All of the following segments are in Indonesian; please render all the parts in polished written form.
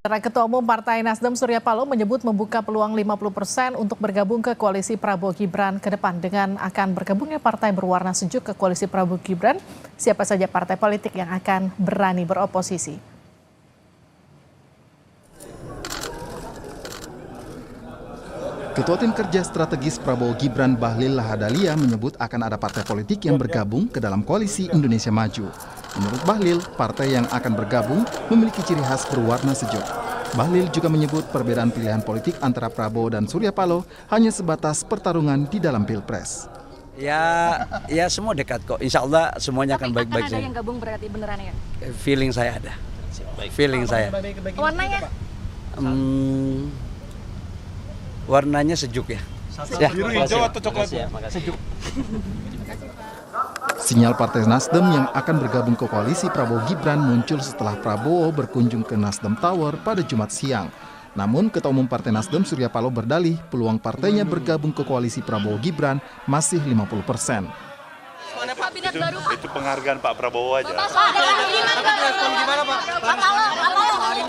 Sementara Ketua Umum Partai Nasdem Surya Paloh menyebut membuka peluang 50% untuk bergabung ke koalisi Prabowo Gibran ke depan. Dengan akan bergabungnya partai berwarna sejuk ke koalisi Prabowo Gibran, siapa saja partai politik yang akan berani beroposisi? Ketua Tim Kerja Strategis Prabowo Gibran Bahlil Lahadalia menyebut akan ada partai politik yang bergabung ke dalam koalisi Indonesia Maju. Menurut Bahlil, partai yang akan bergabung memiliki ciri khas berwarna sejuk. Bahlil juga menyebut perbedaan pilihan politik antara Prabowo dan Surya Paloh hanya sebatas pertarungan di dalam Pilpres. Ya semua dekat kok. Insya Allah semuanya akan baik-baik saja. Ada yang gabung berarti beneran ya? Feeling saya ada. Feeling saya. Warnanya? Warnanya sejuk ya. Biru, hijau atau coklat? Sejuk. Sinyal Partai Nasdem yang akan bergabung ke koalisi Prabowo Gibran muncul setelah Prabowo berkunjung ke Nasdem Tower pada Jumat siang. Namun Ketua Umum Partai Nasdem Surya Paloh berdalih peluang partainya bergabung ke koalisi Prabowo Gibran masih 50%. Itu penghargaan Pak Prabowo aja. Pak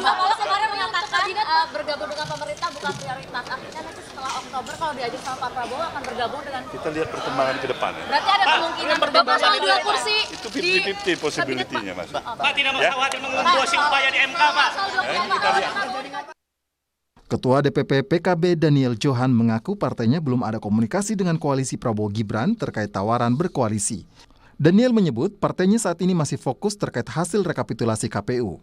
Paloh kemarin mengatakan bergabung dengan pemerintah bukan prioritas. Artinya nanti setelah Oktober kalau diajak sama Pak Prabowo akan bergabung dengan... Kita lihat perkembangan ke depan ya. Berarti ada kemungkinan bergabung sama 2 kursi. Itu 50-50 possibility-nya Mas. Pak tidak mau khawatir mengembosi upaya di MK Pak. Kita lihat. Ketua DPP PKB Daniel Johan mengaku partainya belum ada komunikasi dengan koalisi Prabowo Gibran terkait tawaran berkoalisi. Daniel menyebut partainya saat ini masih fokus terkait hasil rekapitulasi KPU.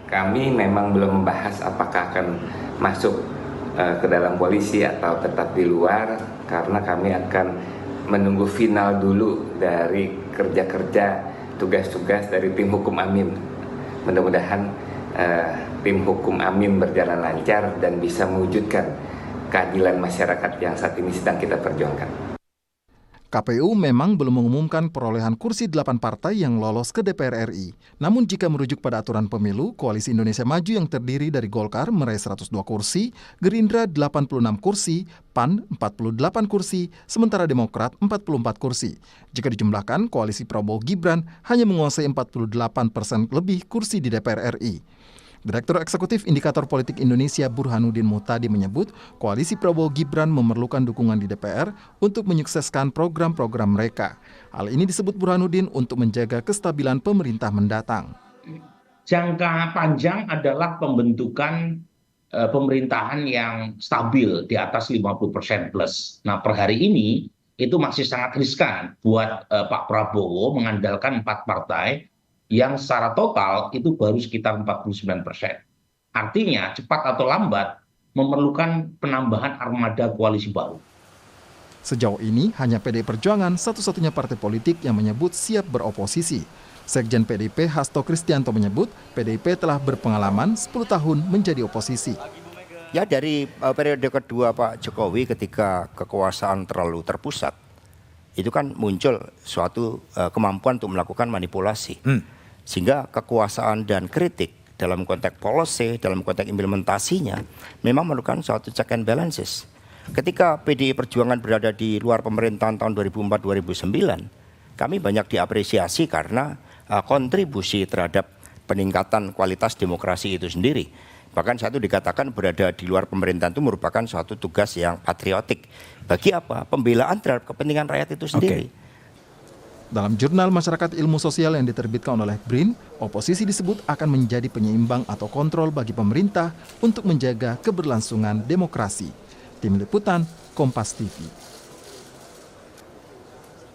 Kami memang belum membahas apakah akan masuk ke dalam koalisi atau tetap di luar, karena kami akan menunggu final dulu dari kerja-kerja tugas-tugas dari tim hukum AMIM. Mudah-mudahan tim hukum AMIM berjalan lancar dan bisa mewujudkan keadilan masyarakat yang saat ini sedang kita perjuangkan. KPU memang belum mengumumkan perolehan kursi 8 partai yang lolos ke DPR RI. Namun jika merujuk pada aturan pemilu, Koalisi Indonesia Maju yang terdiri dari Golkar meraih 102 kursi, Gerindra 86 kursi, PAN 48 kursi, sementara Demokrat 44 kursi. Jika dijumlahkan, Koalisi Prabowo Gibran hanya menguasai 48% lebih kursi di DPR RI. Direktur Eksekutif Indikator Politik Indonesia Burhanuddin Muhtadi menyebut koalisi Prabowo Gibran memerlukan dukungan di DPR untuk menyukseskan program-program mereka. Hal ini disebut Burhanuddin untuk menjaga kestabilan pemerintah mendatang. Jangka panjang adalah pembentukan pemerintahan yang stabil di atas 50% plus. Nah, per hari ini itu masih sangat riskan buat Pak Prabowo mengandalkan 4 partai yang secara total itu baru sekitar 49%. Artinya cepat atau lambat memerlukan penambahan armada koalisi baru. Sejauh ini hanya PDI Perjuangan satu-satunya partai politik yang menyebut siap beroposisi. Sekjen PDIP Hasto Kristianto menyebut PDIP telah berpengalaman 10 tahun menjadi oposisi. Ya, dari periode kedua Pak Jokowi ketika kekuasaan terlalu terpusat, itu kan muncul suatu kemampuan untuk melakukan manipulasi. Sehingga kekuasaan dan kritik dalam konteks policy, dalam konteks implementasinya memang memerlukan suatu check and balances. Ketika PDI Perjuangan berada di luar pemerintahan tahun 2004-2009, kami banyak diapresiasi karena kontribusi terhadap peningkatan kualitas demokrasi itu sendiri. Bahkan satu dikatakan berada di luar pemerintahan itu merupakan suatu tugas yang patriotik. Bagi apa? Pembelaan terhadap kepentingan rakyat itu sendiri. Dalam jurnal Masyarakat Ilmu Sosial yang diterbitkan oleh BRIN, oposisi disebut akan menjadi penyeimbang atau kontrol bagi pemerintah untuk menjaga keberlangsungan demokrasi. Tim Liputan, Kompas TV.